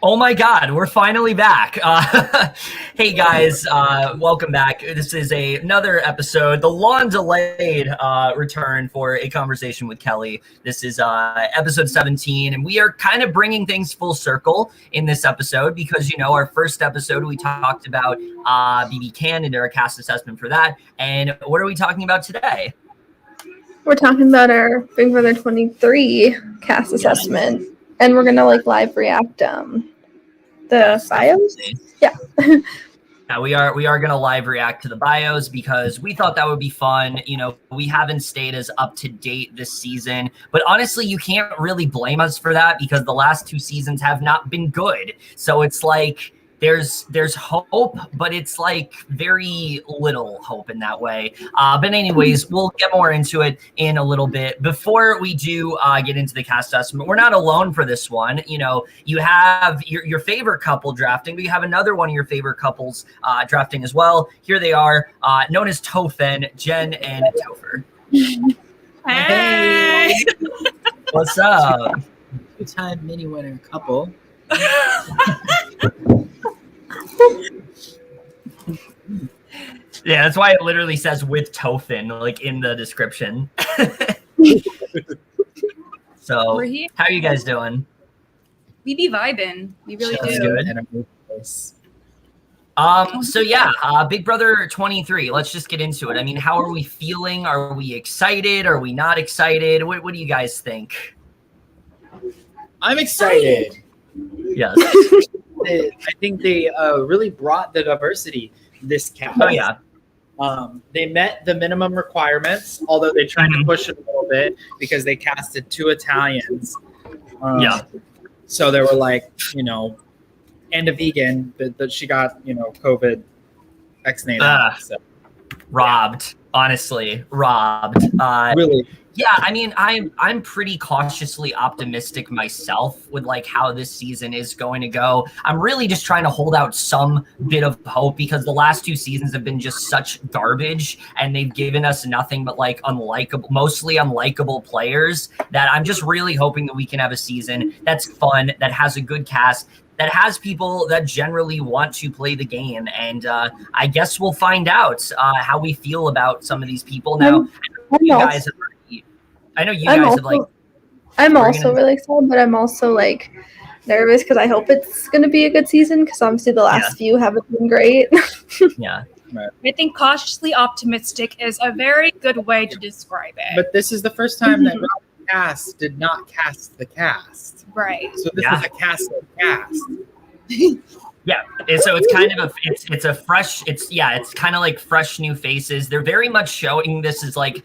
Oh my God, we're finally back. Hey guys, welcome back. This is another episode, the long-delayed return for a conversation with Kely. This is episode 17, and we are kind of bringing things full circle in this episode because, you know, our first episode we talked about BB Can and our cast assessment for that. And what are we talking about today? We're talking about our Big Brother 23 cast assessment, and we're gonna live react the bios. Yeah. Yeah, we are going to live react to the bios because we thought that would be fun. You know, we haven't stayed as up to date this season, but honestly, you can't really blame us for that because the last two seasons have not been good. So it's like there's hope, but it's like very little hope in that way. But anyways, we'll get more into it in a little bit. Before we do get into the cast assessment, we're not alone for this one. You know, you have your favorite couple drafting, but you have another one of your favorite couples drafting as well. Here they are, known as Tophenn, Jenn, and Topher. Hey! What's up? Two-time mini winner couple. Yeah, that's why it literally says with Tophenn, like in the description. So, We're here. how are you guys doing? We be vibing. We really That's do. good. And a new place. So yeah, Big Brother 23. Let's just get into it. I mean, how are we feeling? Are we excited? Are we not excited? What do you guys think? I'm excited. Yes. I think they really brought the diversity this cast. Oh yeah. They met the minimum requirements, although they tried to push it a little bit because they casted two Italians. Yeah. So they were like, you know, and a vegan, but she got, you know, COVID X-nated. So. Robbed. Honestly, robbed. Really. Yeah, I mean, I'm pretty cautiously optimistic myself with like how this season is going to go. I'm really just trying to hold out some bit of hope because the last two seasons have been just such garbage and they've given us nothing but like mostly unlikable players that I'm just really hoping that we can have a season that's fun, that has a good cast, that has people that generally want to play the game. And I guess we'll find out how we feel about some of these people. Now, I know you guys have like. I'm also really excited, but I'm also like nervous because I hope it's going to be a good season because obviously the last few haven't been great. Yeah. I think cautiously optimistic is a very good way to describe it. But this is the first time that Robin Cast did not cast the cast. Right. So this is a casted cast. Yeah, and so it's kind of it's kind of like fresh new faces. They're very much showing this as like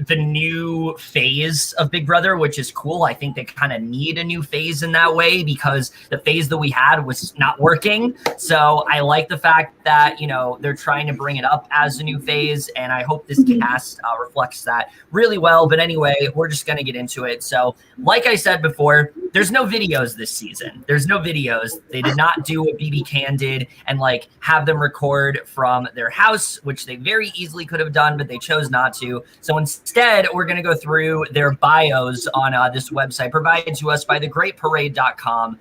the new phase of Big Brother, which is cool. I think they kind of need a new phase in that way because the phase that we had was not working. So I like the fact that, you know, they're trying to bring it up as a new phase, and I hope this cast reflects that really well. But anyway, we're just going to get into it. So like I said before, there's no videos this season. There's no videos. They did not do what BB Can did and like have them record from their house, which they very easily could have done, but they chose not to. So instead, we're going to go through their bios on this website provided to us by thegreatparade.com.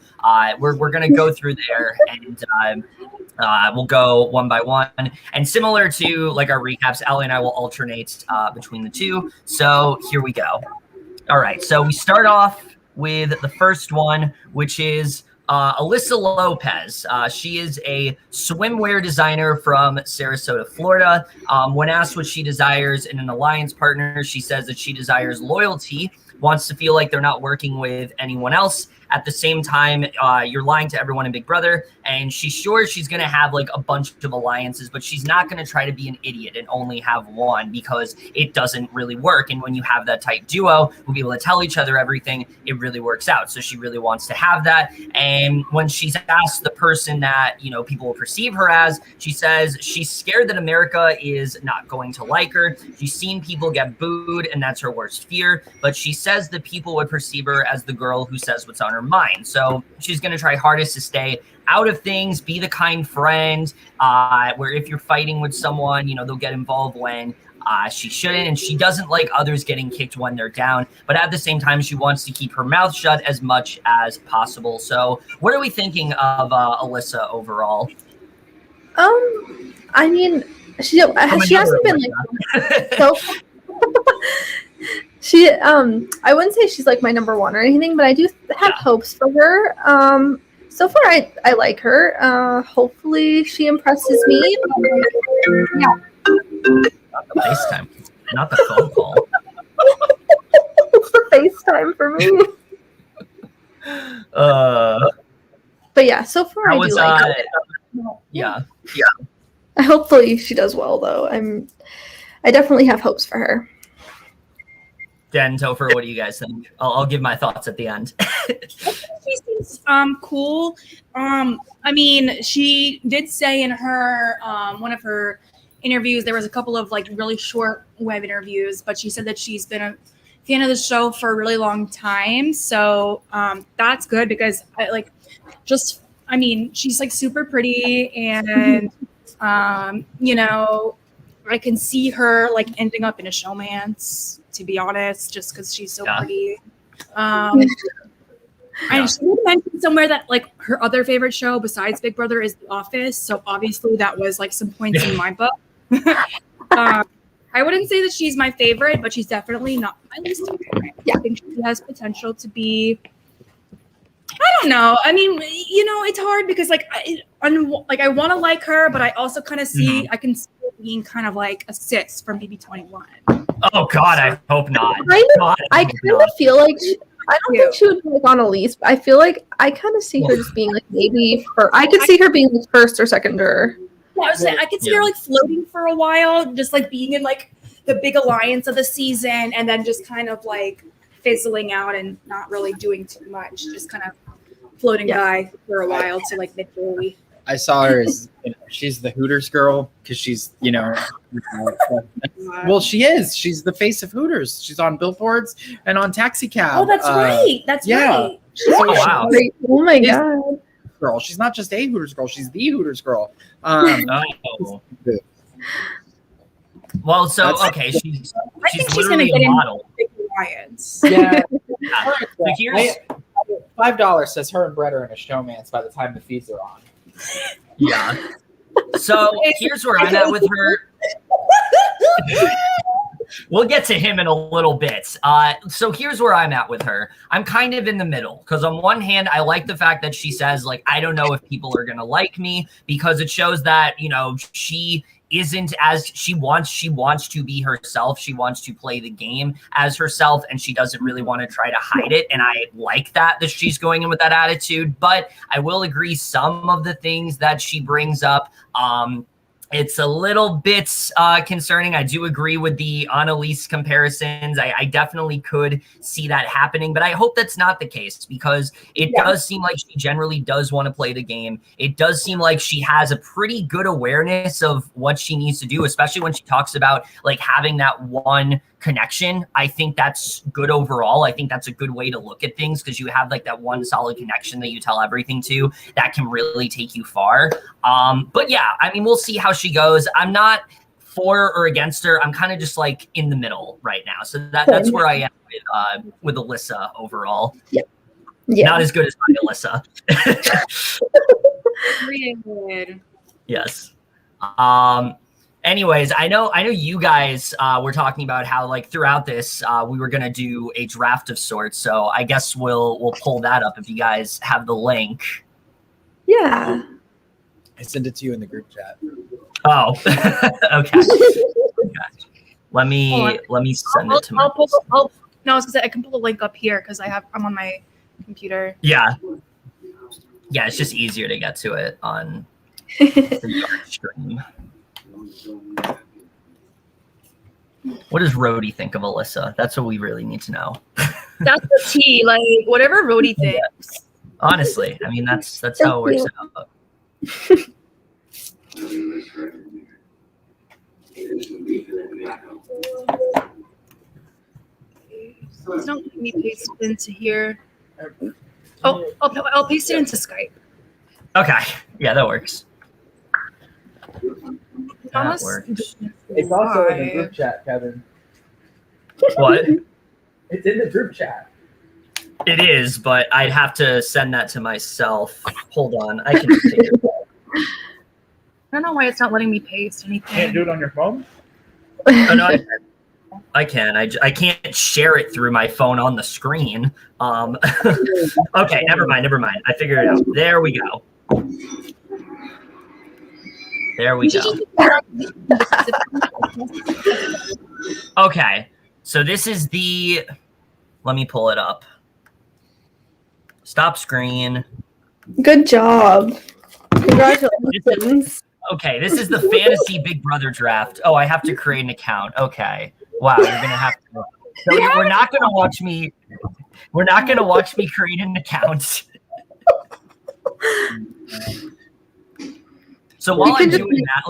We're going to go through there and we'll go one by one. And similar to like our recaps, Aly and I will alternate between the two. So here we go. All right. So we start off with the first one, which is Alyssa Lopez. She is a swimwear designer from Sarasota, Florida. When asked what she desires in an alliance partner, she says that she desires loyalty, wants to feel like they're not working with anyone else. At the same time, you're lying to everyone in Big Brother, and she's sure she's going to have like a bunch of alliances, but she's not going to try to be an idiot and only have one because it doesn't really work. And when you have that tight duo who'll be able to tell each other everything, it really works out. So she really wants to have that. And when she's asked the person that, you know, people will perceive her as, she says she's scared that America is not going to like her. She's seen people get booed, and that's her worst fear. But she says that people would perceive her as the girl who says what's on her mind. So she's going to try hardest to stay out of things, be the kind friend, where if you're fighting with someone, you know, they'll get involved when She shouldn't, and she doesn't like others getting kicked when they're down. But at the same time, she wants to keep her mouth shut as much as possible. So, what are we thinking of Alyssa overall? I mean, she hasn't been like so. She I wouldn't say she's like my number one or anything, but I do have hopes for her. So far I like her. Hopefully she impresses me. Not the FaceTime, not the phone call. It's the FaceTime for me. But yeah, so far I do like her. Yeah. Hopefully she does well though. I definitely have hopes for her. Jenn, Topher, what do you guys think? I'll give my thoughts at the end. She seems cool. I mean, she did say in her one of her interviews, there was a couple of like really short web interviews, but she said that she's been a fan of the show for a really long time. So that's good because I mean, she's like super pretty and you know, I can see her like ending up in a showmance, to be honest, just because she's so pretty. I just mentioned somewhere that like her other favorite show besides Big Brother is The Office. So obviously that was like some points in my book. I wouldn't say that she's my favorite, but she's definitely not my least favorite. I think she has potential to be. I don't know. I mean, you know, it's hard because like I want to like her, but I also kind of see I can see her being kind of like a sis from BB21. Oh God, I hope not. I kind of feel like I don't think she would be like on Elise, but I feel like I kind of see her just being like maybe I could see her being like first or second juror. Yeah, I was saying I could see her like floating for a while, just like being in like the big alliance of the season, and then just kind of like fizzling out and not really doing too much, just kind of floating by for a while to like mid-Joey. I saw her as she's the Hooters girl because she's well, she is. She's the face of Hooters. She's on billboards and on taxi cab. Oh, that's right. That's right. Oh wow! Oh my God! Girl, she's not just a Hooters girl. She's the Hooters girl. Well, so okay, she's literally a model. Yeah. So here's $5 says her and Brett are in a showmance by the time the feeds are on. Yeah. So here's where I'm at with her. We'll get to him in a little bit. So here's where I'm at with her. I'm kind of in the middle because on one hand, I like the fact that she says, like, I don't know if people are going to like me because it shows that, you know, she isn't as she wants to be herself. She wants to play the game as herself, and she doesn't really want to try to hide it. And I like that she's going in with that attitude. But I will agree, some of the things that she brings up, it's a little bit concerning. I do agree with the Annalise comparisons. I definitely could see that happening, but I hope that's not the case because it does seem like she generally does want to play the game. It does seem like she has a pretty good awareness of what she needs to do, especially when she talks about like having that one connection. I think that's good overall. I think that's a good way to look at things because you have like that one solid connection that you tell everything to that can really take you far. But yeah, I mean, we'll see how she goes. I'm not for or against her. I'm kind of just like in the middle right now. So that's where I am with Alyssa overall. Yeah. Not as good as my Alyssa. Yes. Anyways, I know you guys were talking about how like throughout this we were gonna do a draft of sorts. So I guess we'll pull that up if you guys have the link. Yeah. I sent it to you in the group chat. Oh, okay. Let me send it to my. I was gonna say I can pull the link up here because I'm on my computer. Yeah, it's just easier to get to it on the stream. What does Rhodey think of Alyssa? That's what we really need to know. That's the tea, like whatever Rhodey thinks. Honestly, I mean that's how it works out. Please don't let me paste it into here. Oh, I'll paste it into Skype. Okay, yeah, that works. That works. It's also in the group chat, Kevin. What? It's in the group chat. It is, but I'd have to send that to myself. Hold on, I can just take it. I don't know why it's not letting me paste anything. Can't do it on your phone? Oh, no, I can. I can't share it through my phone on the screen. Okay, never mind. I figured it out. There we go. Okay, so this is the. Let me pull it up. Stop screen. Good job. Congratulations. Okay, this is the fantasy Big Brother draft. Oh, I have to create an account. Okay. Wow, you're gonna have to. So we're not gonna watch me. We're not gonna watch me create an account. So while I'm doing that,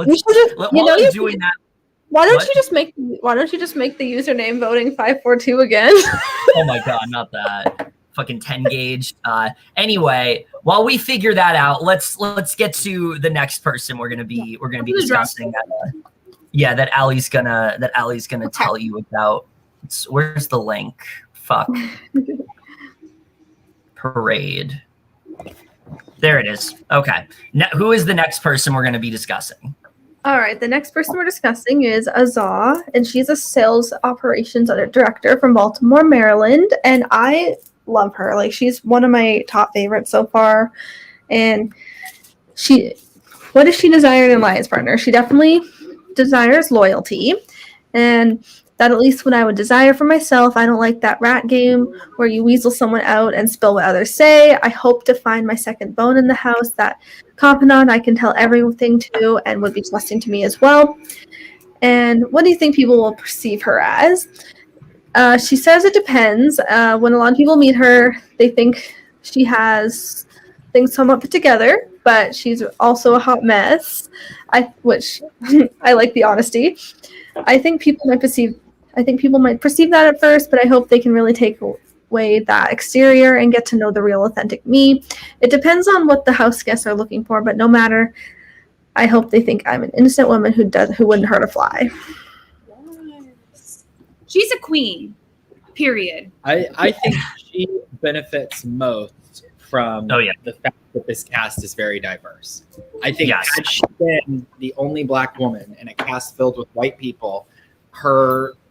why don't you just make the username voting 542 again? Oh my god, not that. Fucking 10 gauge. Anyway, while we figure that out, let's get to the next person we're gonna be discussing. That Aly's gonna tell you about. Where's the link? Fuck. Parade. There it is. Okay. Who is the next person we're gonna be discussing? All right, the next person we're discussing is Azah, and she's a sales operations director from Baltimore, Maryland, and I love her. Like, she's one of my top favorites so far. And what does she desire in an alliance partner? She definitely desires loyalty, and that at least what I would desire for myself. I don't like that rat game where you weasel someone out and spill what others say. I hope to find my second bone in the house, that confidant I can tell everything to and would be trusting to me as well. And what do you think people will perceive her as? She says it depends. When a lot of people meet her, they think she has things somewhat put together, but she's also a hot mess. Which I like the honesty. I think people might perceive that at first, but I hope they can really take away that exterior and get to know the real authentic me. It depends on what the house guests are looking for, but no matter, I hope they think I'm an innocent woman who wouldn't hurt a fly. She's a queen, period. I think she benefits most from the fact that this cast is very diverse. I think had she been the only black woman in a cast filled with white people,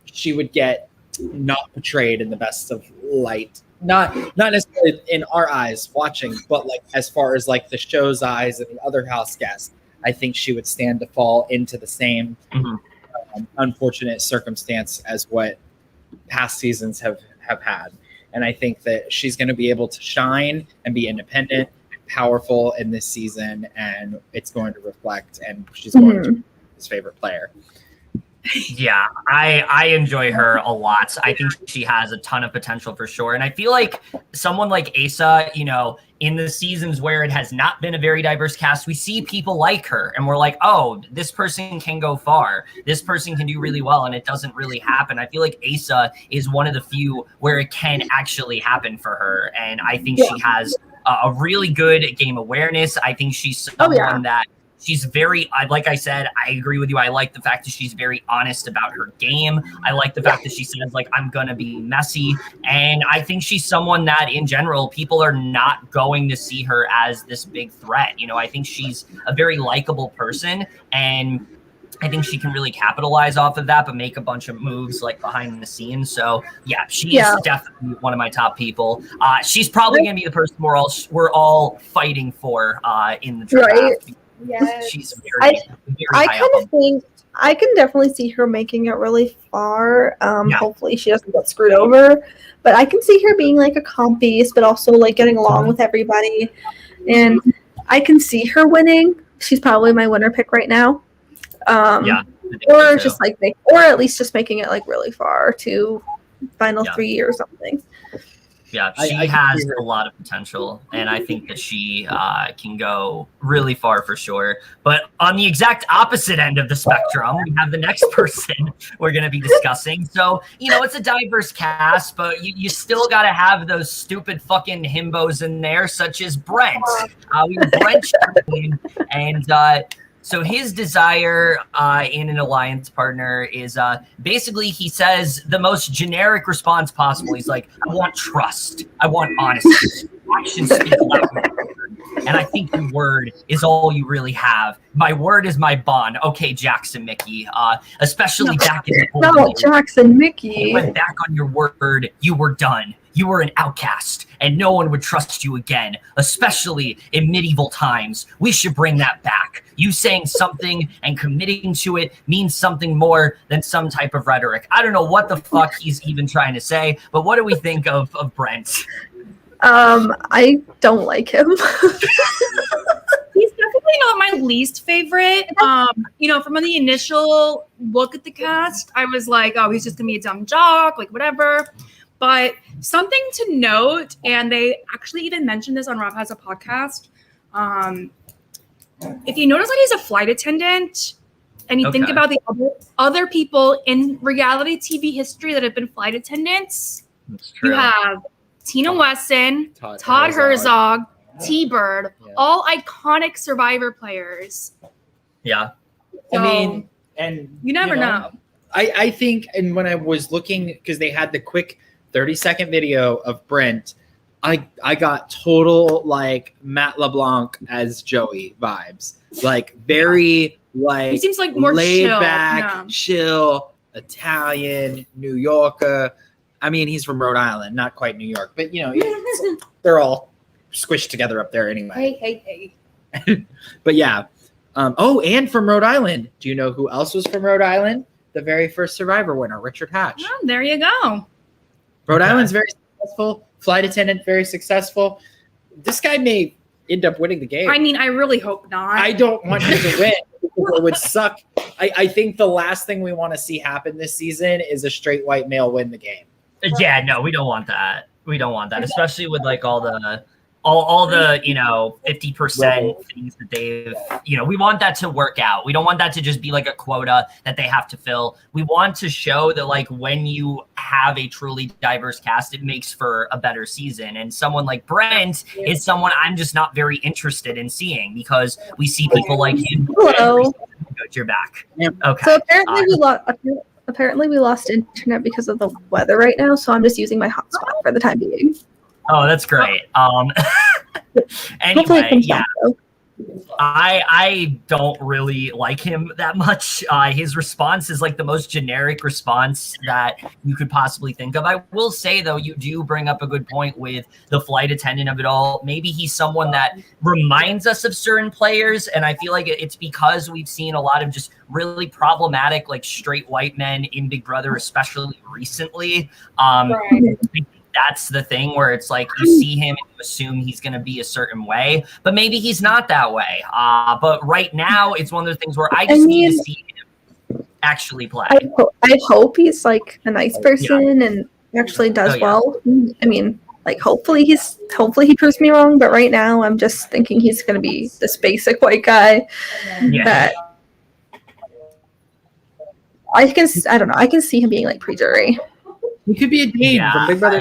she would get not portrayed in the best of light. Not necessarily in our eyes watching, but like as far as like the show's eyes and the other house guests, I think she would stand to fall into the same unfortunate circumstance as what past seasons have had. And I think that she's going to be able to shine and be independent and powerful in this season, and it's going to reflect, and she's going to be his favorite player. Yeah, I enjoy her a lot. I think she has a ton of potential for sure. And I feel like someone like Asa, in the seasons where it has not been a very diverse cast, we see people like her and we're like, oh, this person can go far. This person can do really well. And it doesn't really happen. I feel like Asa is one of the few where it can actually happen for her. And I think she has a really good game awareness. I think she's someone that she's very, like I said, I agree with you. I like the fact that she's very honest about her game. I like the fact that she says, like, I'm going to be messy. And I think she's someone that, in general, people are not going to see her as this big threat. I think she's a very likable person. And I think she can really capitalize off of that, but make a bunch of moves, like, behind the scenes. So, she's definitely one of my top people. She's probably going to be the person we're all fighting for in the draft. Right. Yes. She's very I kind of think I can definitely see her making it really far. Hopefully she doesn't get screwed over, but I can see her being like a calm beast, but also like getting along with everybody. And I can see her winning. She's probably my winner pick right now. Or just like or at least just making it like really far to final 3 or something. Yeah, she has a lot of potential, and I think that she can go really far for sure. But on the exact opposite end of the spectrum, we have the next person we're going to be discussing. So, it's a diverse cast, but you still got to have those stupid fucking himbos in there, such as Brent. We have Brent, and So his desire in an alliance partner is basically, he says the most generic response possible. He's like, I want trust. I want honesty. Actions speak louder. And I think your word is all you really have. My word is my bond. Okay, Jackson Mickey. Especially back in the old days. Jackson Mickey. You went back on your word. You were done. You were an outcast, and no one would trust you again, especially in medieval times. We should bring that back. You saying something and committing to it means something more than some type of rhetoric. I don't know what the fuck he's even trying to say, but what do we think of Brent? I don't like him. He's definitely not my least favorite. From the initial look at the cast, I was like, oh, he's just gonna be a dumb jock, like whatever. But something to note, and they actually even mentioned this on Rob Has a Podcast. If you notice that he's a flight attendant, and you think about the other people in reality TV history that have been flight attendants, you have Tina Wesson, Todd Herzog, T-Bird, all iconic Survivor players. Yeah. So, I mean, and you never know. I think, and when I was looking, because they had the quick 30-second video of Brent, I got total like Matt LeBlanc as Joey vibes. Like very like he seems like more laid chill. back, chill, Italian, New Yorker. I mean, he's from Rhode Island, not quite New York, but they're all squished together up there anyway. Hey. But yeah. And from Rhode Island. Do you know who else was from Rhode Island? The very first Survivor winner, Richard Hatch. Oh, there you go. Rhode Island's very successful. Flight attendant, very successful. This guy may end up winning the game. I mean, I really hope not. I don't want him to win because it would suck. I think the last thing we want to see happen this season is a straight white male win the game. Yeah, no, we don't want that. We don't want that, especially with like all the 50% things that they've, we want that to work out. We don't want that to just be like a quota that they have to fill. We want to show that like when you have a truly diverse cast, it makes for a better season. And someone like Brent is someone I'm just not very interested in seeing because we see people like him. Hello. You're back. Okay. So apparently we lost internet because of the weather right now. So I'm just using my hotspot for the time being. Oh, that's great. Anyway, yeah, I don't really like him that much. His response is like the most generic response that you could possibly think of. I will say, though, you do bring up a good point with the flight attendant of it all. Maybe he's someone that reminds us of certain players, and I feel like it's because we've seen a lot of just really problematic, like straight white men in Big Brother, especially recently. Right. That's the thing where it's like you see him and you assume he's going to be a certain way, but maybe he's not that way. But right now, it's one of those things where I just need to see him actually play. I hope he's like a nice person and actually does well. I mean, like hopefully he proves me wrong, but right now I'm just thinking he's going to be this basic white guy that I can see him being like pre-jury. He could be a Dane from Big Brother.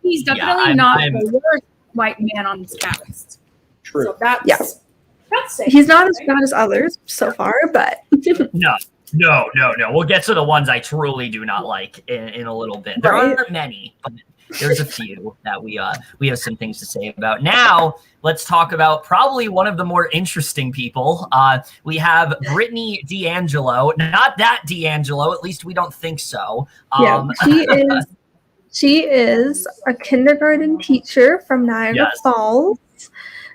He's definitely not the worst white man on this cast. True. So that's safe. He's not as bad as others so far, but No. We'll get to the ones I truly do not like in a little bit. There aren't many, but there's a few that we have some things to say about. Now, let's talk about probably one of the more interesting people. We have Brittany D'Angelo. Not that D'Angelo, at least we don't think so. She is a kindergarten teacher from Niagara Falls,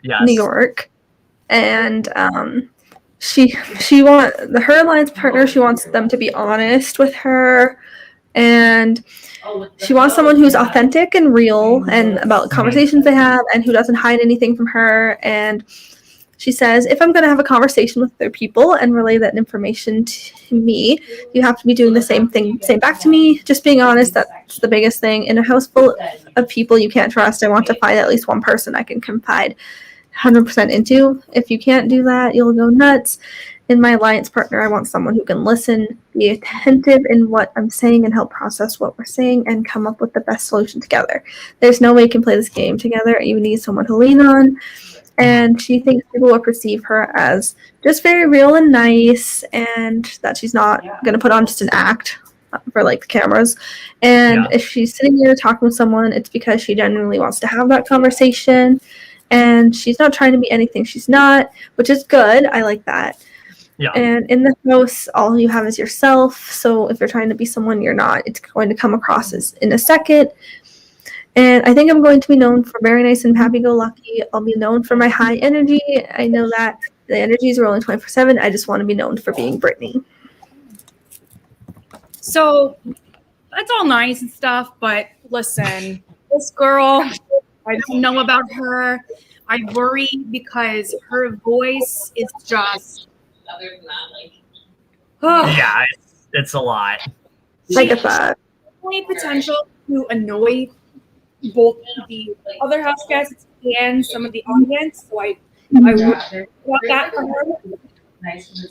New York, and she her alliance partner. She wants them to be honest with her, and she wants someone who's authentic and real and about conversations they have and who doesn't hide anything from her. And she says, if I'm going to have a conversation with other people and relay that information to me, you have to be doing the same back to me. Just being honest, that's the biggest thing. In a house full of people you can't trust, I want to find at least one person I can confide 100% into. If you can't do that, you'll go nuts. In my alliance partner, I want someone who can listen, be attentive in what I'm saying, and help process what we're saying and come up with the best solution together. There's no way you can play this game together. You need someone to lean on. And she thinks people will perceive her as just very real and nice, and that she's not going to put on just an act for like the cameras. And if she's sitting there talking with someone, it's because she genuinely wants to have that conversation, and she's not trying to be anything she's not, which is good. I like that. Yeah. And in the house, all you have is yourself. So if you're trying to be someone you're not, it's going to come across as in a second. And I think I'm going to be known for very nice and happy-go-lucky. I'll be known for my high energy. I know that the energies are only 24/7. I just want to be known for being Brittany. So that's all nice and stuff, but listen, this girl, I don't know about her. I worry because her voice is just. Other than that, like, yeah, it's a lot. I get that. Only potential to annoy both the other house guests and some of the audience. So I want that for her.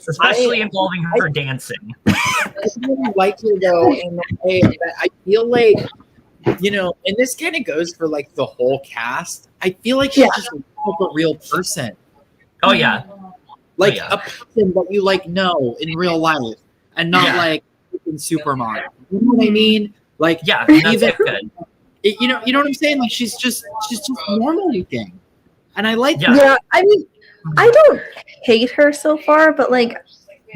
Especially involving her dancing. I really like her though in the way that I feel like, you know, and this kind of goes for like the whole cast. I feel like she's just a real person. Oh yeah. Like a person that you like know in real life, and not like in supermodel. You know what I mean? Like even good. You know what I'm saying? Like she's just normal looking, and I like that. Yeah, I mean, I don't hate her so far, but like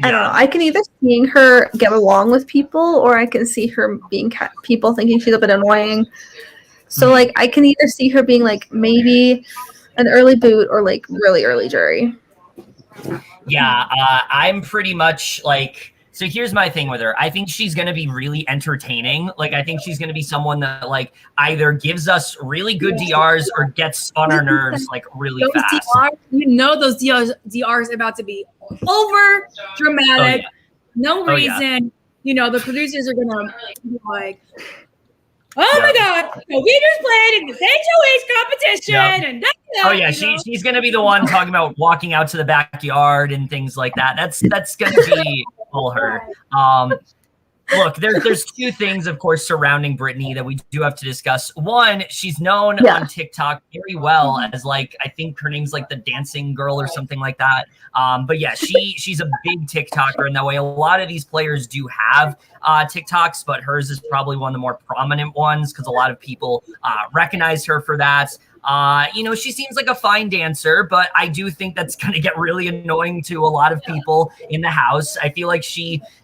I don't know. I can either seeing her get along with people, or I can see her being people thinking she's a bit annoying. So like I can either see her being like maybe an early boot or like really early jury. Yeah, I'm pretty much like, so here's my thing with her. I think she's going to be really entertaining. Like, I think she's going to be someone that like either gives us really good DRs or gets on our nerves like really fast. DRs, you know those DRs about to be over dramatic. No reason. You know, the producers are going to be like, oh my God! So we just played in the St. Louis competition, and she's gonna be the one talking about walking out to the backyard and things like that. That's gonna be all her. Look, there's two things, of course, surrounding Brittany that we do have to discuss. One, she's known on TikTok very well as like, I think her name's like the dancing girl or something like that. But yeah, she's a big TikToker in that way. A lot of these players do have TikToks, but hers is probably one of the more prominent ones because a lot of people recognize her for that. You know, she seems like a fine dancer, but I do think that's going to get really annoying to a lot of people in the house. I feel like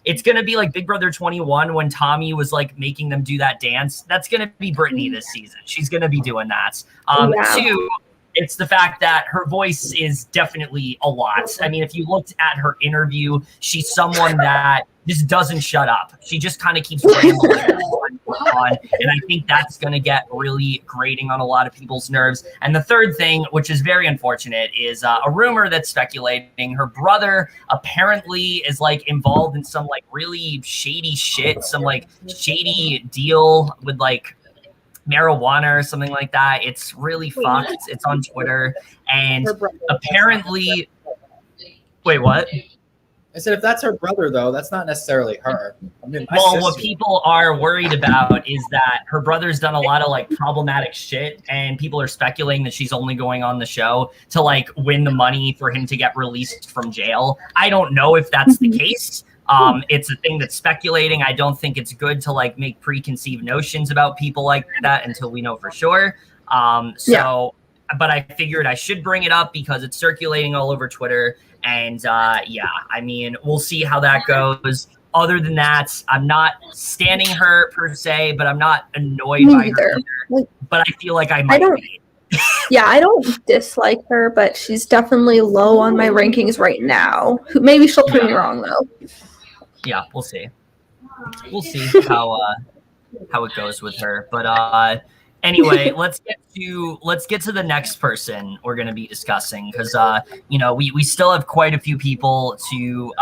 it's going to be like Big Brother 21 when Tommy was like making them do that dance. That's going to be Brittany this season. She's going to be doing that. Two, it's the fact that her voice is definitely a lot. I mean, if you looked at her interview, she's someone that just doesn't shut up. She just kind of keeps rambling on, and I think that's going to get really grating on a lot of people's nerves. And the third thing, which is very unfortunate, is a rumor that's speculating her brother apparently is like involved in some like really shady shit, some like shady deal with like marijuana or something like that. It's really fucked. It's on Twitter, and apparently, wait, what? I said, if that's her brother, though, that's not necessarily her. I mean, what people are worried about is that her brother's done a lot of like problematic shit, and people are speculating that she's only going on the show to like win the money for him to get released from jail. I don't know if that's the case. It's a thing that's speculating. I don't think it's good to like make preconceived notions about people like that until we know for sure. But I figured I should bring it up because it's circulating all over Twitter. And I mean, we'll see how that goes. Other than that, I'm not standing her per se, but I'm not annoyed by her either. But I feel like I might be. Yeah, I don't dislike her, but she's definitely low on my rankings right now. Maybe she'll prove me wrong, though. Yeah, we'll see. We'll see how it goes with her. But anyway, let's get to the next person we're going to be discussing because you know, we still have quite a few people to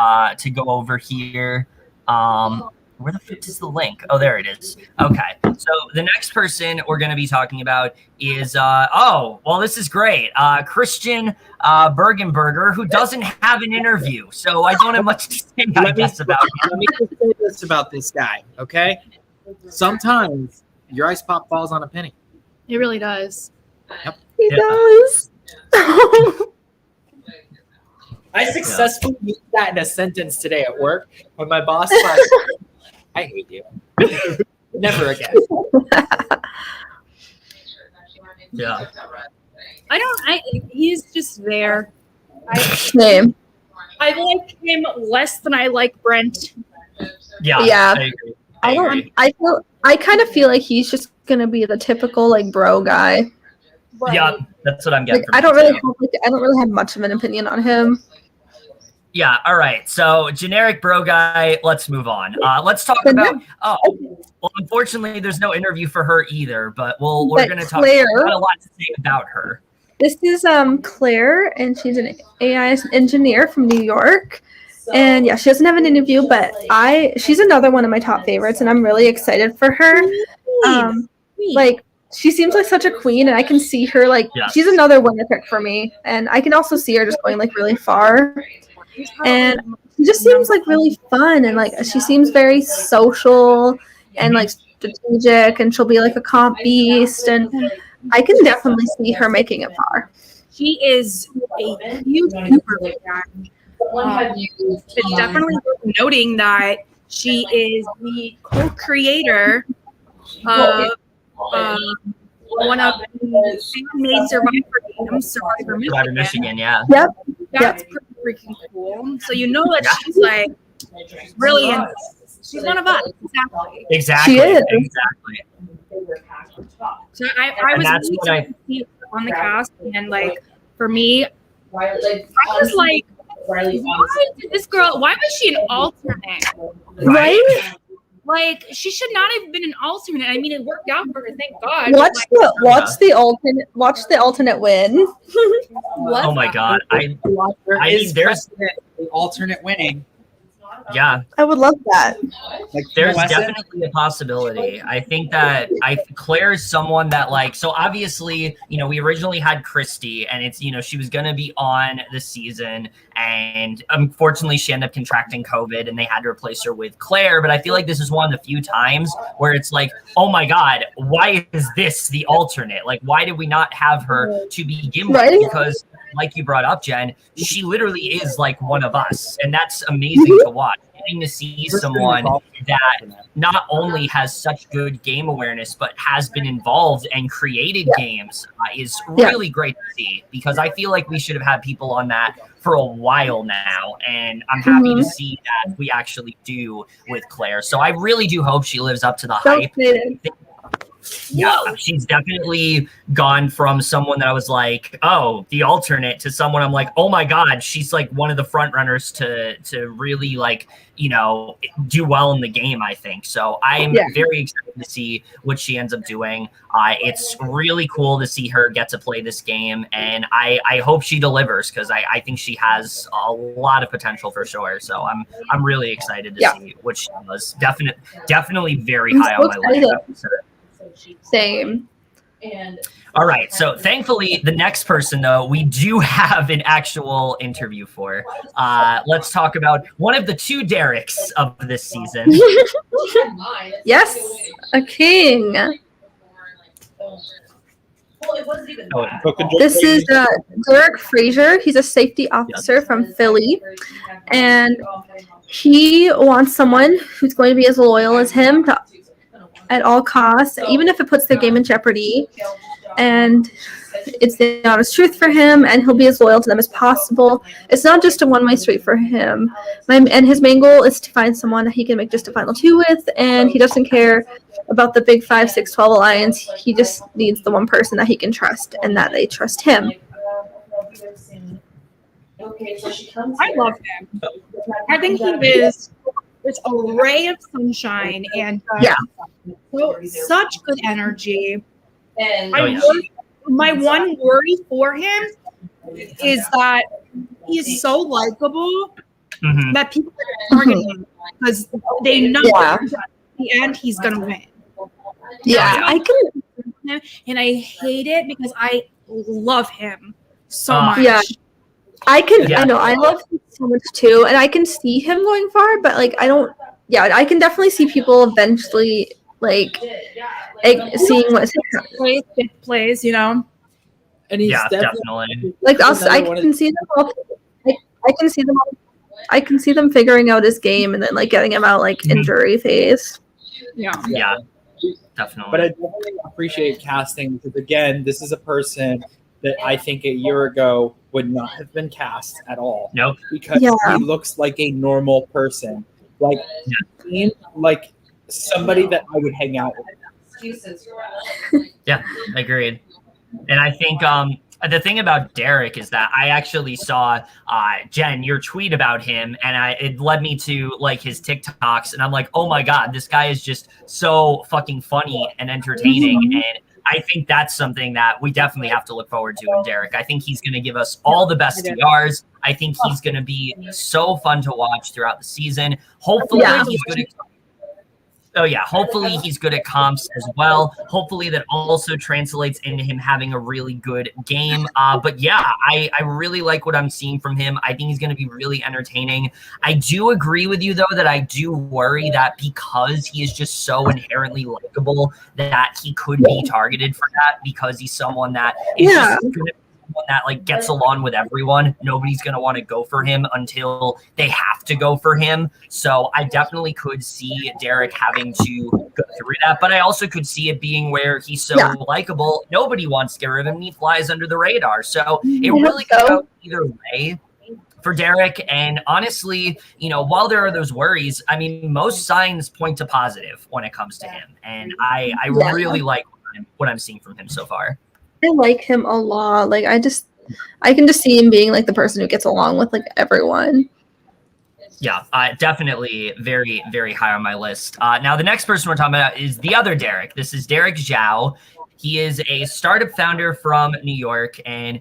go over here. Where the fuck is the link? Oh, there it is. Okay, so the next person we're going to be talking about is this is great. Christian Bergenberger, who doesn't have an interview, so I don't have much to say, I guess, about him. Let me just say this about this guy, okay? Sometimes your ice pop falls on a penny. It really does. Yep. He does. successfully used that in a sentence today at work when my boss was I hate you. Never again. Yeah. He's just there. Same. I like him less than I like Brent. Yeah. I agree. I kind of feel like he's just gonna be the typical like bro guy. Right. Yeah, that's what I'm getting. Like, I don't really have much of an opinion on him. Yeah. All right. So generic bro guy. Let's move on. Let's talk about. Oh, well, unfortunately, there's no interview for her either. But we're going to talk. We've got a lot to say about her. This is Claire, and she's an AI engineer from New York. And yeah, she doesn't have an interview, but she's another one of my top favorites, and I'm really excited for her. Like, she seems like such a queen, and I can see her she's another winner pick for me, and I can also see her just going like really far. And she just seems like really fun, and like she seems very social and like strategic, and she'll be like a comp beast, and I can definitely see her making it far. She is a huge super fan. It's definitely worth noting that she is the co-creator of one of the handmade Survivor games, Survivor Michigan. Yeah. Yep. That's pretty freaking cool. So you know that she's like really in this. She's one of us. Exactly. She is. Exactly. So I was really excited to see on the cast, and like for me, I was like, why was she an alternate? Right? Like, she should not have been an alternate. I mean, it worked out for her, thank God. Watch the alternate win. Oh my God! I mean, there's the alternate winning. Yeah, I would love that. Like, there's definitely a possibility. I think that Claire is someone that so obviously, we originally had Christy, and it's, she was going to be on the season, and unfortunately she ended up contracting COVID, and they had to replace her with Claire. But I feel like this is one of the few times where it's like, oh my God, why is this the alternate? Like, why did we not have her to begin with? Right? Because like you brought up, Jen, she literally is like one of us, and that's amazing to watch. Getting to see someone that not only has such good game awareness, but has been involved and created games is really great to see, because I feel like we should have had people on that for a while now, and I'm happy to see that we actually do with Claire. So I really do hope she lives up to the hype. Yeah, she's definitely gone from someone that I was like, oh, the alternate, to someone I'm like, oh my God, she's like one of the front runners to really do well in the game, I think. So I'm very excited to see what she ends up doing. It's really cool to see her get to play this game, and I hope she delivers, because I think she has a lot of potential for sure. So I'm really excited to see what she does. Definitely very high on my list. Same. All right. So thankfully, the next person, though, we do have an actual interview for. Let's talk about one of the two Dereks of this season. Yes, a king. This is Derek Frazier. He's a safety officer from Philly, and he wants someone who's going to be as loyal as him at all costs, even if it puts their game in jeopardy. And it's the honest truth for him, and he'll be as loyal to them as possible. It's not just a one-way street for him. And his main goal is to find someone that he can make just a final 2 with, and he doesn't care about the big 5, 6, 12 alliance. He just needs the one person that he can trust, and that they trust him. I love him. I think he is this a ray of sunshine, and such good energy. My one worry for him is that he is so likable that people are targeting him because they know that at the end he's gonna win. Yeah, I can, and I hate it because I love him so much. Yeah, I can. Yeah. I know. I love him so much too, and I can see him going far. But I don't. Yeah, I can definitely see people eventually seeing what's happening. Plays, And he's definitely. I can see them all. I can see them. I can see them figuring out his game and then like getting him out like injury phase. Yeah, definitely. But I definitely appreciate casting because again, this is a person that I think a year ago would not have been cast at all. Nope. Because he looks like a normal person, like like somebody that I would hang out with. Yeah, agreed. And I think the thing about Derek is that I actually saw Jenn, your tweet about him, and it led me to like his TikToks, and I'm like, oh my god, this guy is just so fucking funny and entertaining. And I think that's something that we definitely have to look forward to in Derek. I think he's going to give us all the best TRs. I think he's going to be so fun to watch throughout the season. Hopefully he's good at hopefully he's good at comps as well. Hopefully that also translates into him having a really good game. But yeah, I really like what I'm seeing from him. I think he's going to be really entertaining. I do agree with you, though, that I do worry that because he is just so inherently likable that he could be targeted for that because he's someone that is just going to one that like gets along with everyone. Nobody's going to want to go for him until they have to go for him. So I definitely could see Derek having to go through that, but I also could see it being where he's so likable, nobody wants to get rid of him, and he flies under the radar. So it really could go either way for Derek. And honestly, you know, while there are those worries, I mean, most signs point to positive when it comes to him. And I really like what I'm seeing from him so far. I like him a lot. Like I can just see him being like the person who gets along with like everyone. Yeah, definitely very, very high on my list. Now the next person we're talking about is the other Derek. This is Derek Zhao. He is a startup founder from New York, and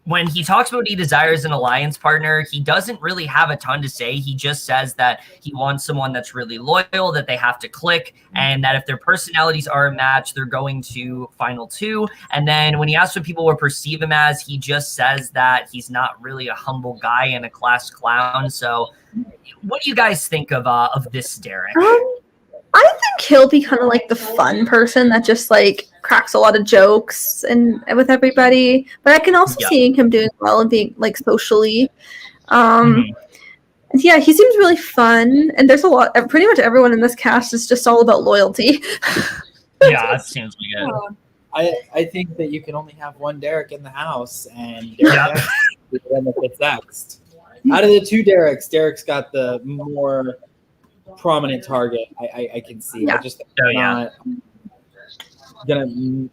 when he talks about he desires an alliance partner, he doesn't really have a ton to say. He just says that he wants someone that's really loyal, that they have to click, and that if their personalities are a match, they're going to final two. And then when he asks what people will perceive him as, he just says that he's not really a humble guy and a class clown. So what do you guys think of this Derek? I think he'll be kind of like the fun person that just like cracks a lot of jokes and with everybody. But I can also see him doing well and being like socially. Yeah, he seems really fun. And there's a lot. Pretty much everyone in this cast is just all about loyalty. Yeah, that seems good. I think that you can only have one Derek in the house, and Derek is the one that gets next. Out of the two Dereks, Derek's got the more prominent target. I can see. I just not gonna.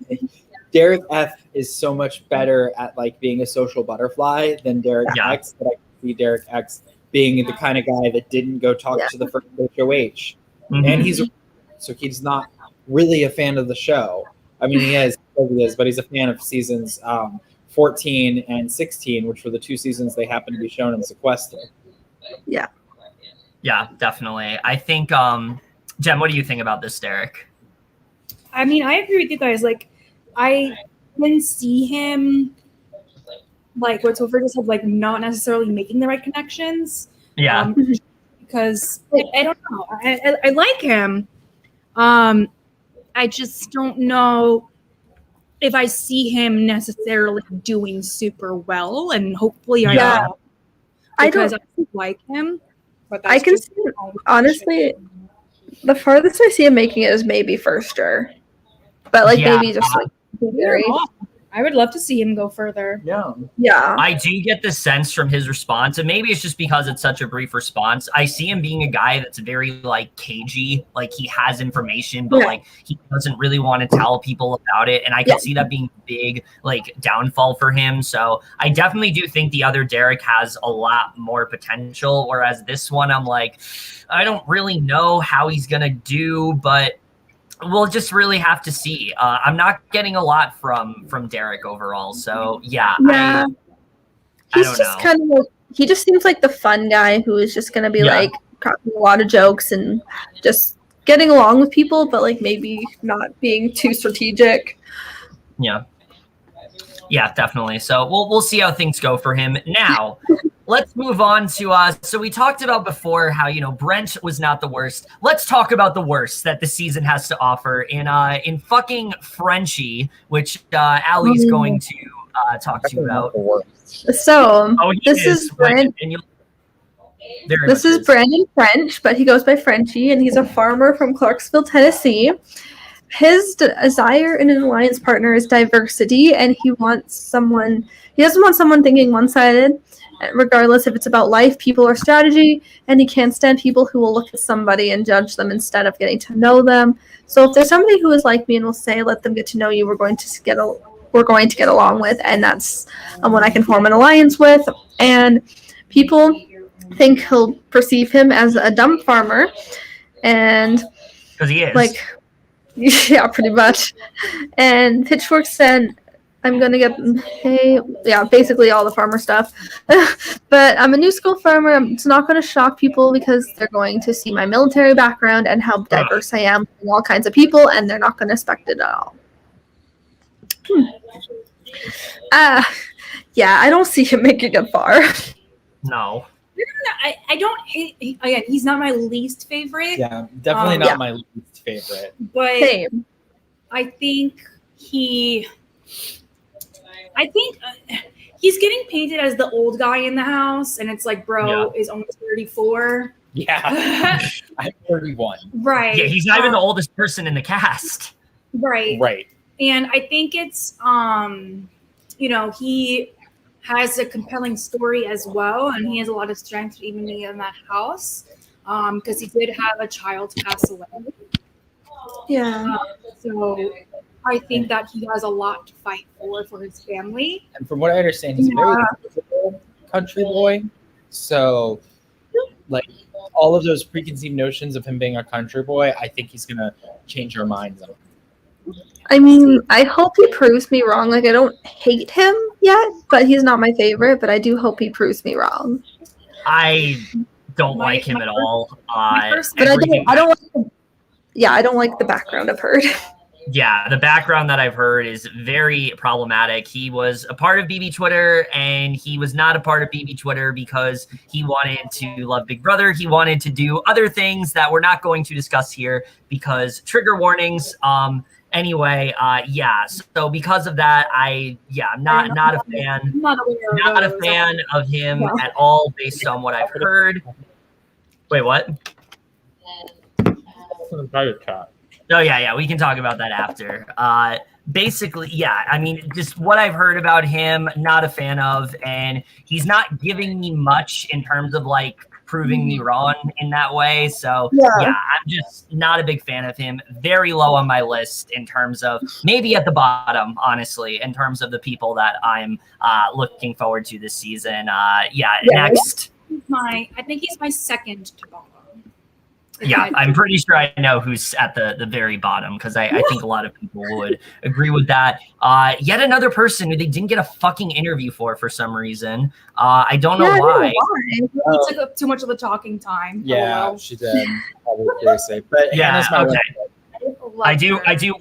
Derek F is so much better at like being a social butterfly than Derek X. But I can see Derek X being the kind of guy that didn't go talk to the first HOH, and he's not really a fan of the show. I mean, he is, but he's a fan of seasons 14 and 16, which were the two seasons they happen to be shown in Sequester. Yeah, definitely. I think, Jen, what do you think about this, Derek? I mean, I agree with you guys. Like, I can see him, like what Topher just said, like not necessarily making the right connections. Yeah. Because I don't know. I like him. I just don't know if I see him necessarily doing super well, and hopefully I don't. Because I like him. But I can see, honestly, the farthest I see him making it is maybe first year. But like maybe just like very. I would love to see him go further. Yeah. I do get the sense from his response, and maybe it's just because it's such a brief response. I see him being a guy that's very like cagey, like he has information, but like he doesn't really want to tell people about it. And I can see that being a big like downfall for him. So I definitely do think the other Derek has a lot more potential. Whereas this one, I'm like, I don't really know how he's gonna do, but we'll just really have to see. I'm not getting a lot from Derek overall. So he's just kind of like, he just seems like the fun guy who is just going to be like cracking a lot of jokes and just getting along with people, but like maybe not being too strategic. Yeah, definitely. So we'll see how things go for him. Now, let's move on to so we talked about before how, you know, Brent was not the worst. Let's talk about the worst that the season has to offer in fucking Frenchie, which Aly's going to talk to you about. So this is Brandon. This is Brandon French, but he goes by Frenchie, and he's a farmer from Clarksville, Tennessee. His desire in an alliance partner is diversity, and he doesn't want someone thinking one-sided, regardless if it's about life, people, or strategy, and he can't stand people who will look at somebody and judge them instead of getting to know them. So if there's somebody who is like me and will say, let them get to know you, we're going to get along with, and that's what I can form an alliance with. And people think he'll perceive him as a dumb farmer, and because he is, like, yeah, pretty much. And Pitchfork said, I'm gonna get basically all the farmer stuff. But I'm a new school farmer. It's not going to shock people because they're going to see my military background and how diverse I am, with all kinds of people, and they're not going to expect it at all. Yeah, I don't see him making it far. No. I don't hate. Again, he's not my least favorite. Yeah, definitely not my least favorite. But same. I think he's getting painted as the old guy in the house, and it's like, bro is only 34. Yeah, I'm 31. Right. Yeah, he's not even the oldest person in the cast. Right. Right. And I think it's he has a compelling story as well, and he has a lot of strength to even be in that house, because he did have a child pass away. Yeah. So I think that he has a lot to fight for his family. And from what I understand, he's a very typical country boy. So, like, all of those preconceived notions of him being a country boy, I think he's gonna change our minds on. I mean, I hope he proves me wrong. Like, I don't hate him yet, but he's not my favorite. But I do hope he proves me wrong. I don't like him at all. But I don't like. I don't like the background I've heard. Yeah, the background that I've heard is very problematic. He was a part of BB Twitter, and he was not a part of BB Twitter because he wanted to love Big Brother. He wanted to do other things that we're not going to discuss here because trigger warnings. Anyway, so because of that, I'm not a fan. Not a fan of him at all based on what I've heard. Wait, what? Oh, yeah, we can talk about that after. Basically, I mean, just what I've heard about him, not a fan of, and he's not giving me much in terms of, like, proving me wrong in that way. So, I'm just not a big fan of him. Very low on my list in terms of, maybe at the bottom, honestly, in terms of the people that I'm looking forward to this season. Next. I think he's my second to bottom. Yeah, I'm pretty sure I know who's at the very bottom because I think a lot of people would agree with that. Yet another person who they didn't get a fucking interview for some reason. I don't know why. He took up too much of the talking time. Yeah, she did. Seriously. But yeah, okay.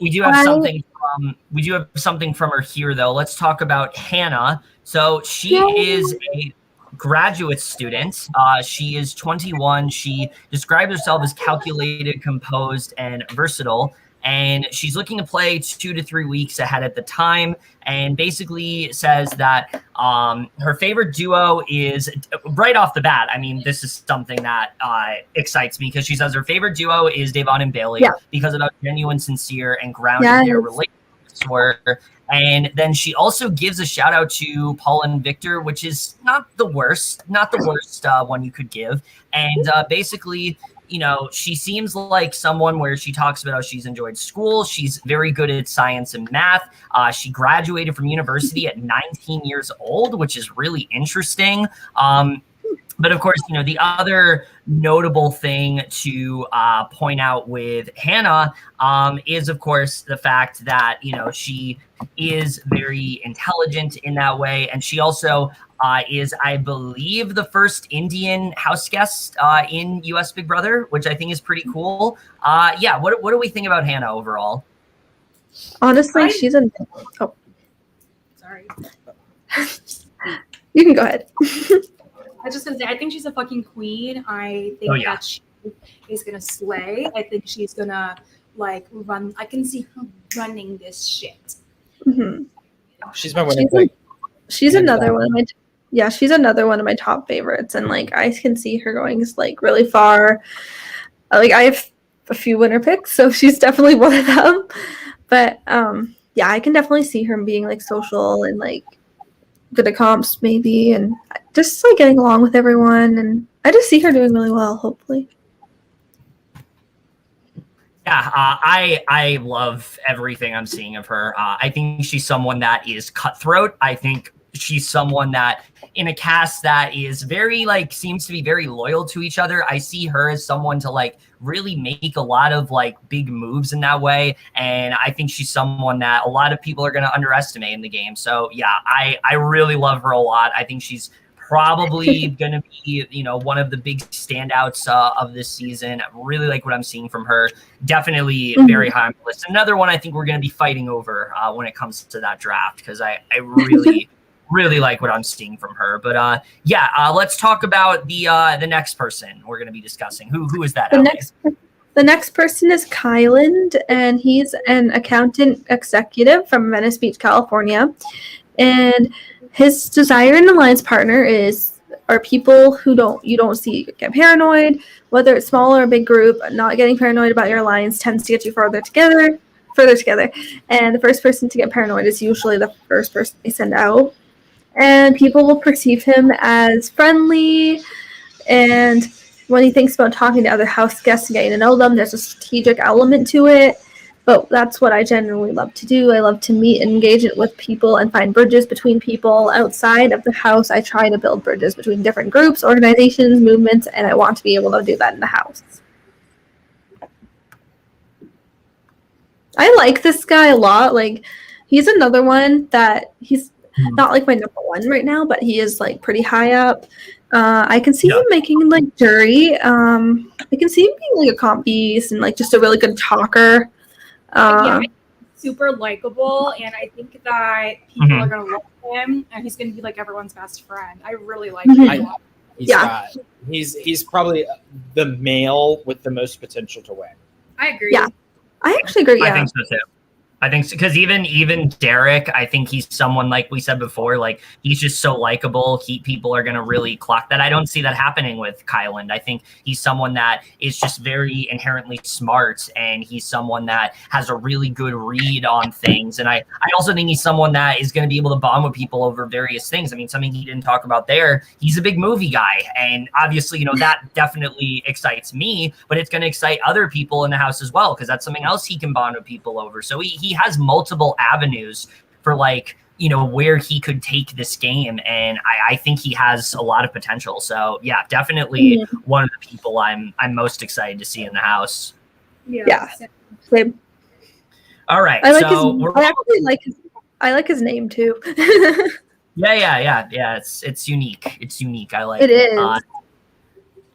We do have something from her here though. Let's talk about Hannah. So she is a graduate student. She is 21. She describes herself as calculated, composed, and versatile. And she's looking to play 2 to 3 weeks ahead at the time. And basically says that her favorite duo is, right off the bat, I mean, this is something that excites me because she says her favorite duo is Davon and Bailey because of how genuine, sincere, and grounded their relationships were. And then she also gives a shout out to Paul and Victor, which is not the worst one you could give. And basically, you know, she seems like someone where she talks about how she's enjoyed school. She's very good at science and math. She graduated from university at 19 years old, which is really interesting. But of course, you know, the other notable thing to point out with Hannah is, of course, the fact that, you know, she is very intelligent in that way. And she also is, I believe, the first Indian house guest in US Big Brother, which I think is pretty cool. What do we think about Hannah overall? Honestly, she's a... Oh. Sorry. You can go ahead. I was just gonna say, I think she's a fucking queen. I think that she is gonna slay. I think she's gonna run. I can see her running this shit. Mm-hmm. She's my winning pick. She's another one of my she's another one of my top favorites, and like I can see her going like really far. Like I have a few winner picks, so she's definitely one of them. But yeah, I can definitely see her being like social and like good at comps maybe, and just like getting along with everyone, and I just see her doing really well, hopefully. Yeah, I love everything I'm seeing of her. I think she's someone that is cutthroat. I think she's someone that in a cast that is very like seems to be very loyal to each other. I see her as someone to like really make a lot of like big moves in that way. And I think she's someone that a lot of people are going to underestimate in the game. So yeah, I really love her a lot. I think she's probably going to be, you know, one of the big standouts of this season. I really like what I'm seeing from her. Definitely very high on the list. Another one I think we're going to be fighting over when it comes to that draft, because I really, really like what I'm seeing from her. But let's talk about the next person we're going to be discussing. Who is that? The next person is Kyland, and he's an accountant executive from Venice Beach, California. And his desire and alliance partner are people who you don't see get paranoid, whether it's small or a big group. Not getting paranoid about your alliance tends to get you further together. And the first person to get paranoid is usually the first person they send out. And people will perceive him as friendly, and when he thinks about talking to other house guests and getting to know them, there's a strategic element to it. But that's what I generally love to do. I love to meet and engage with people and find bridges between people outside of the house. I try to build bridges between different groups, organizations, movements, and I want to be able to do that in the house. I like this guy a lot. Like, he's another one that he's not like my number one right now, but he is like pretty high up. I can see him making like jury. I can see him being like a comp beast and like just a really good talker. Super likable, and I think that people are gonna love him, and he's gonna be like everyone's best friend. I really like him. He's probably the male with the most potential to win. I agree. Yeah, I actually agree. I think so too. I think because even Derek, I think he's someone, like we said before, like he's just so likable. People are gonna really clock that. I don't see that happening with Kyland. I think he's someone that is just very inherently smart, and he's someone that has a really good read on things. And I also think he's someone that is gonna be able to bond with people over various things. I mean, something he didn't talk about there. He's a big movie guy, and obviously, you know, that definitely excites me, but it's gonna excite other people in the house as well, because that's something else he can bond with people over. So he has multiple avenues for like, you know, where he could take this game. And I think he has a lot of potential. So yeah, definitely one of the people I'm most excited to see in the house. Yeah. Same. All right. I like his name too. Yeah. It's unique. It's unique. I like it. It is.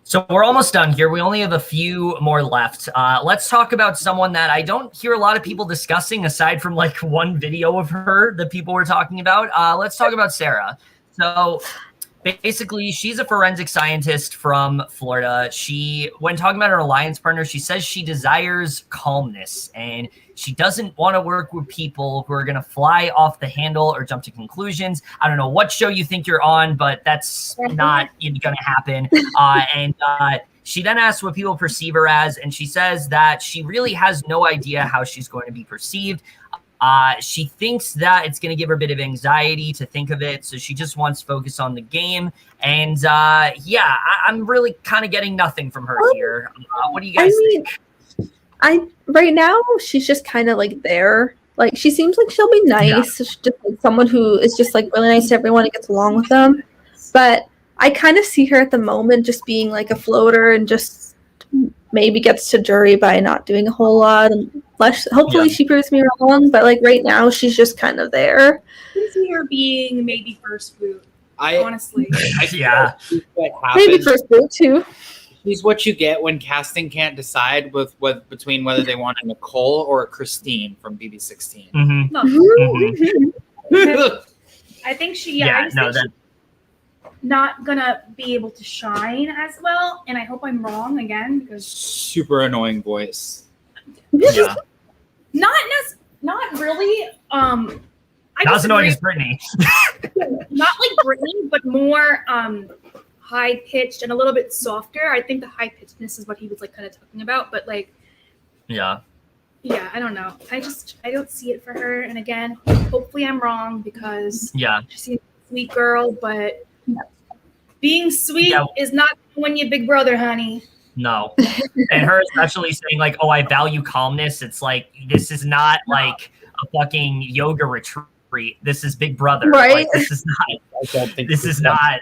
So we're almost done here. We only have a few more left. Let's talk about someone that I don't hear a lot of people discussing aside from like one video of her that people were talking about. Let's talk about Sarah. So basically, she's a forensic scientist from Florida. When talking about her alliance partner, she says she desires calmness, and she doesn't want to work with people who are going to fly off the handle or jump to conclusions. I don't know what show you think you're on, but that's not going to happen. She then asks what people perceive her as, and she says that she really has no idea how she's going to be perceived. She thinks that it's going to give her a bit of anxiety to think of it, so she just wants to focus on the game. And I'm really kind of getting nothing from her here. What do you guys think? Right now, she's just kind of like there. Like, she seems like she'll be nice. Yeah. She's just like someone who is just like really nice to everyone and gets along with them. But I kind of see her at the moment just being like a floater and just maybe gets to jury by not doing a whole lot. And hopefully she proves me wrong. But like right now, she's just kind of there. I can see her being maybe first boot. Honestly. Maybe first boot too. She's what you get when casting can't decide between whether they want a Nicole or a Christine from BB16. I think she's not gonna be able to shine as well, and I hope I'm wrong again because super annoying voice. Not really. I Not as annoying as Brittany. Not like Brittany, but more high pitched and a little bit softer. I think the high pitchedness is what he was like kind of talking about, but like, yeah, I don't know. I don't see it for her. And again, hopefully I'm wrong because she seems a sweet girl, but being sweet is not when you big brother, honey. No. And her especially saying like, oh, I value calmness. It's like, this is not like a fucking yoga retreat. This is Big Brother. Right. Like, this is not,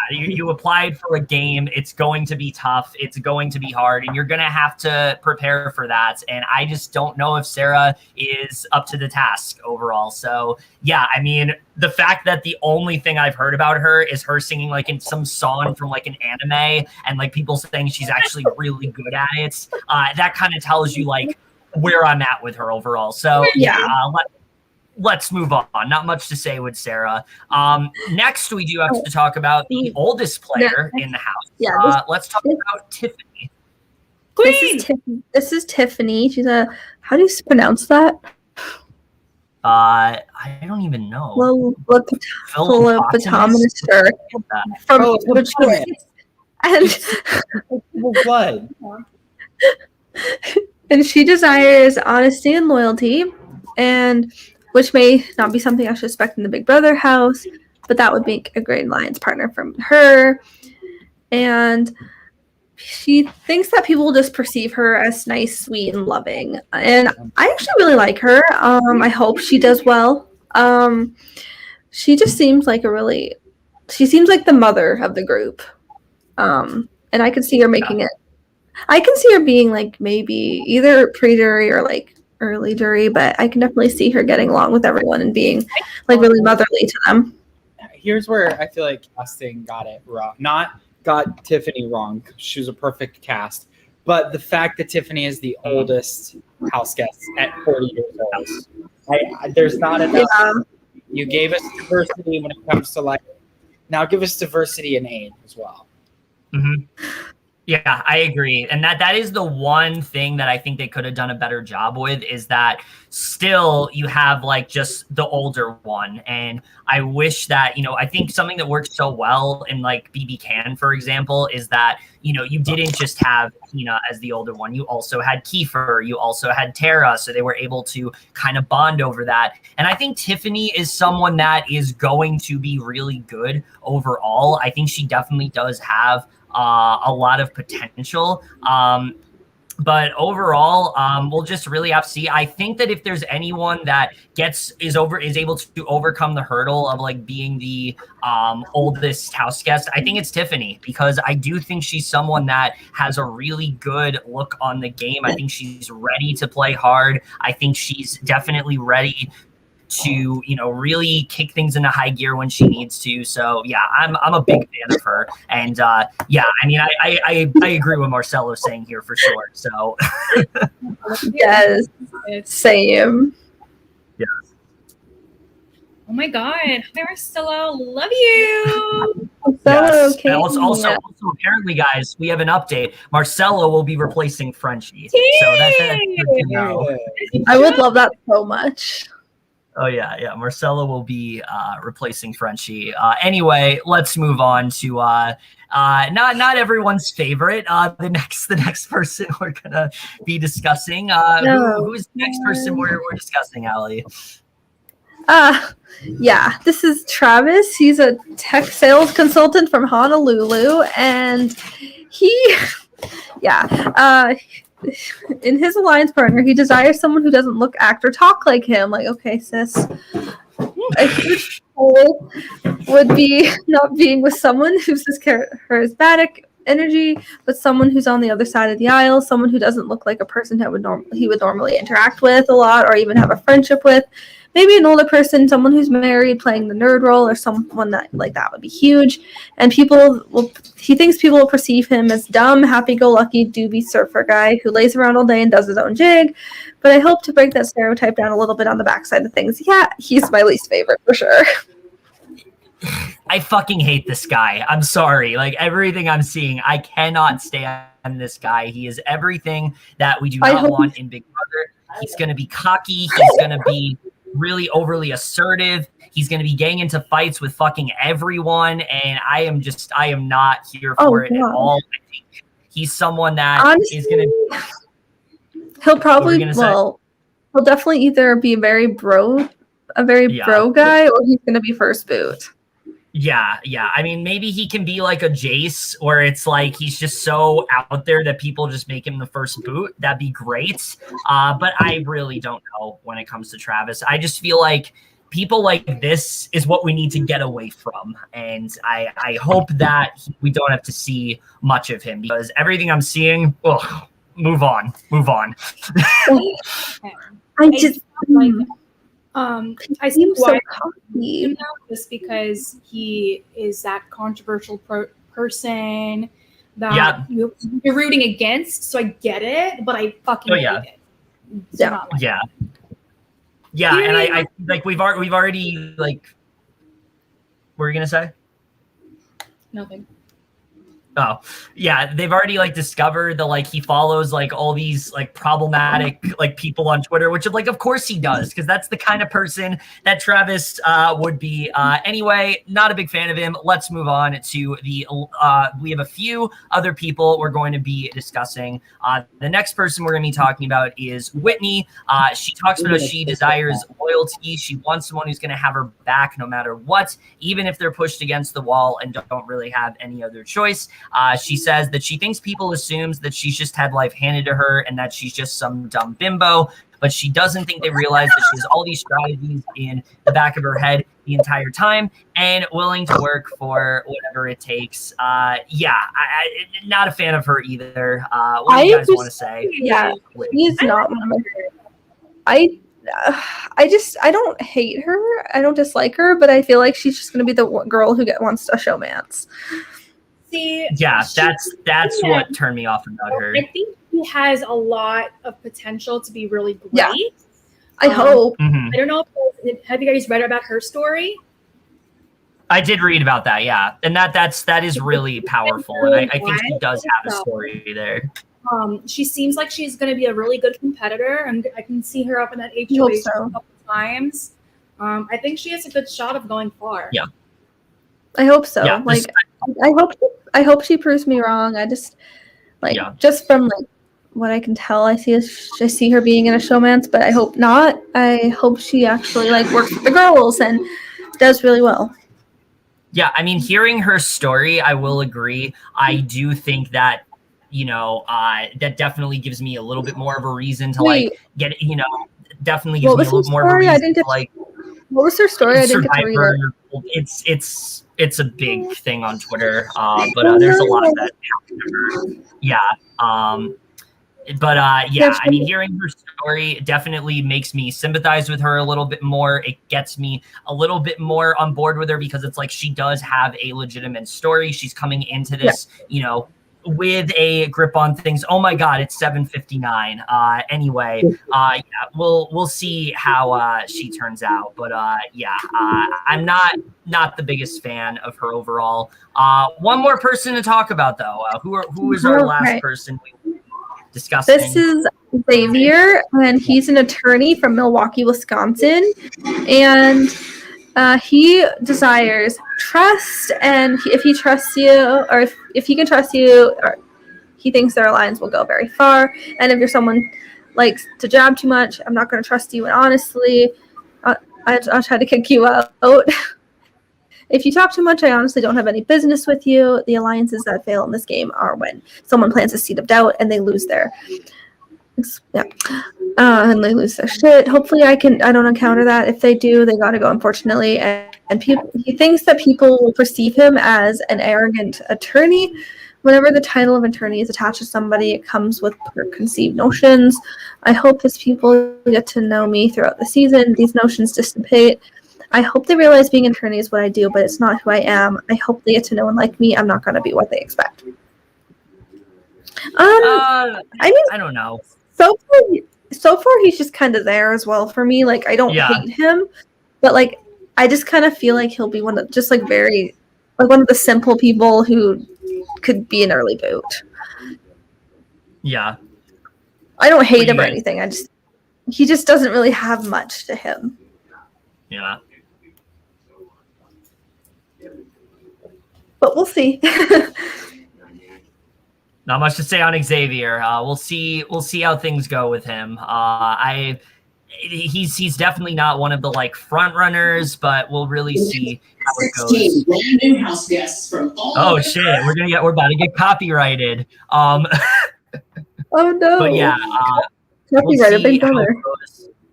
you applied for a game. It's going to be tough. It's going to be hard. And you're going to have to prepare for that. And I just don't know if Sarah is up to the task overall. So yeah, I mean, the fact that the only thing I've heard about her is her singing like in some song from like an anime and like people saying she's actually really good at it. That kind of tells you like where I'm at with her overall. So let's move on. Not much to say with Sarah. Next, we do have to talk about the oldest player in the house. Yeah, let's talk about Tiffany. This is Tiffany. She's how do you pronounce that? I don't even know. Philoptometer from blood. And she desires honesty and loyalty, and which may not be something I should expect in the Big Brother house, but that would make a great alliance partner from her. And she thinks that people will just perceive her as nice, sweet, and loving. And I actually really like her. I hope she does well. She just seems like she seems like the mother of the group. And I could see her making it. I can see her being like maybe either pre-jury or like early jury, but I can definitely see her getting along with everyone and being like really motherly to them. Here's where I feel like casting got it wrong. Not got Tiffany wrong. She was a perfect cast. But the fact that Tiffany is the oldest house guest at 40 years old, there's not enough. Yeah. You gave us diversity when it comes to life. Now give us diversity in age as well. Mm-hmm. Yeah, I agree. And that is the one thing that I think they could have done a better job with, is that still you have like just the older one. And I wish that, I think something that works so well in like BB Can, for example, is that, you didn't just have Tina as the older one. You also had Kiefer. You also had Tara. So they were able to kind of bond over that. And I think Tiffany is someone that is going to be really good overall. I think she definitely does have a lot of potential. But overall, we'll just really have to see. I think that if there's anyone that is able to overcome the hurdle of like being the oldest house guest, I think it's Tiffany, because I do think she's someone that has a really good look on the game. I think she's ready to play hard. I think she's definitely ready to really kick things into high gear when she needs to. So yeah, I'm a big fan of her. And I mean, I agree with Marcelo saying here for sure. So yes, same. Yeah. Oh my God, hi Marcelo, love you. Yes. Okay. Also, apparently, guys, we have an update. Marcelo will be replacing Frenchie. So that's good to know. I would love that so much. Oh yeah. Marcelo will be replacing Frenchie. Anyway, let's move on to not everyone's favorite. The next person we're gonna be discussing. Who's the next person we're discussing, Aly? Yeah, this is Travis. He's a tech sales consultant from Honolulu, and in his alliance partner, he desires someone who doesn't look, act, or talk like him. Like, okay, sis. A huge goal would be not being with someone who's this charismatic energy, but someone who's on the other side of the aisle, someone who doesn't look like a person that he would normally interact with a lot or even have a friendship with. Maybe an older person, someone who's married, playing the nerd role, or someone that would be huge. And he thinks people will perceive him as dumb, happy-go-lucky, doobie surfer guy who lays around all day and does his own jig. But I hope to break that stereotype down a little bit on the backside of things. Yeah, he's my least favorite for sure. I fucking hate this guy. I'm sorry. Like, everything I'm seeing, I cannot stand this guy. He is everything that we do not want in Big Brother. He's going to be cocky. He's going to be really overly assertive. He's going to be getting into fights with fucking everyone, and I am not here for it at all. I think he's someone that honestly, is going to. He'll probably he'll definitely either be a very bro guy, or he's going to be first boot. Yeah. I mean, maybe he can be like a Jace, or it's like he's just so out there that people just make him the first boot. That'd be great. But I really don't know when it comes to Travis. I just feel like people like this is what we need to get away from. And I hope that we don't have to see much of him, because everything I'm seeing, move on. I just like I see why just because he is that controversial person that you're rooting against. So I get it, but I fucking hate it. Yeah, and I like we've already like. What were you gonna say? Nothing. Oh, yeah, they've already like discovered that like he follows like all these like problematic like people on Twitter, which like of course he does, because that's the kind of person that Travis would be. Anyway, not a big fan of him. Let's move on to the we have a few other people we're going to be discussing. The next person we're going to be talking about is Whitney. She talks about how she desires loyalty. She wants someone who's going to have her back no matter what, even if they're pushed against the wall and don't really have any other choice. She says that she thinks people assumes that she's just had life handed to her and that she's just some dumb bimbo, but she doesn't think they realize that she has all these strategies in the back of her head the entire time and willing to work for whatever it takes. I'm not a fan of her either. What do you guys want to say? Yeah, he's not one of my favorites. I don't hate her. I don't dislike her, but I feel like she's just going to be the girl who wants a showmance. That's what turned me off about her. I think he has a lot of potential to be really great. Yeah. I hope. Mm-hmm. I don't know have you guys read about her story? I did read about that, yeah. And that is really powerful. And I think she does have a story there. She seems like she's going to be a really good competitor, and I can see her up in that HOH a couple times. I think she has a good shot of going far. Yeah. I hope so. Yeah, I hope she proves me wrong. I just just from like what I can tell, I see her being in a showmance, but I hope not. I hope she actually like works with the girls and does really well. Yeah, I mean, hearing her story, I will agree. I do think that that definitely gives me a little bit more of a reason to get definitely gives me a little more of a reason to like. What was her story? I didn't get to read it. It's a big thing on Twitter, but there's a lot of that. I mean, hearing her story definitely makes me sympathize with her a little bit more. It gets me a little bit more on board with her because it's like she does have a legitimate story. She's coming into this, with a grip on things. Oh my God, it's 7:59. Anyway, we'll see how she turns out. But I'm not the biggest fan of her overall. One more person to talk about though. Who is our last person we were discussing? This is Xavier, and he's an attorney from Milwaukee, Wisconsin, and he desires trust, and if he trusts you, or if he can trust you, or he thinks their alliance will go very far. And if you're someone likes to jab too much, I'm not going to trust you. And honestly, I'll try to kick you out. If you talk too much, I honestly don't have any business with you. The alliances that fail in this game are when someone plants a seed of doubt and they lose their and they lose their shit. Hopefully I don't encounter that. If they do, they gotta go, unfortunately. And he thinks that people will perceive him as an arrogant attorney. Whenever the title of attorney is attached to somebody, it comes with preconceived notions. I hope as people get to know me throughout the season, these notions dissipate. I hope they realize being an attorney is what I do, but it's not who I am. I hope they get to know and like me. I'm not going to be what they expect. I don't know. So far, he's just kind of there as well for me. Like, I don't hate him, but like, I just kind of feel like he'll be one of just like very, like one of the simple people who could be an early boot. Yeah. I don't hate him or anything. He just doesn't really have much to him. Yeah. But we'll see. Not much to say on Xavier. We'll see how things go with him. He's definitely not one of the like front runners, but we'll really see how it goes. Brand new house guests from all oh shit, we're about to get copyrighted. Oh no. But yeah, copyrighted Big Brother.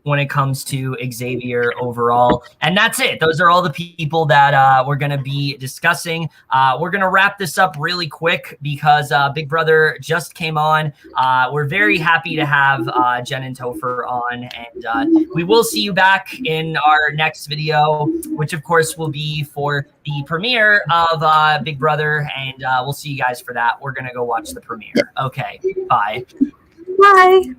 When it comes to Xavier overall. And that's it. Those are all the people that we're going to be discussing. We're going to wrap this up really quick because Big Brother just came on. We're very happy to have Jenn and Topher on. And we will see you back in our next video, which of course will be for the premiere of Big Brother. And we'll see you guys for that. We're going to go watch the premiere. Okay, bye. Bye.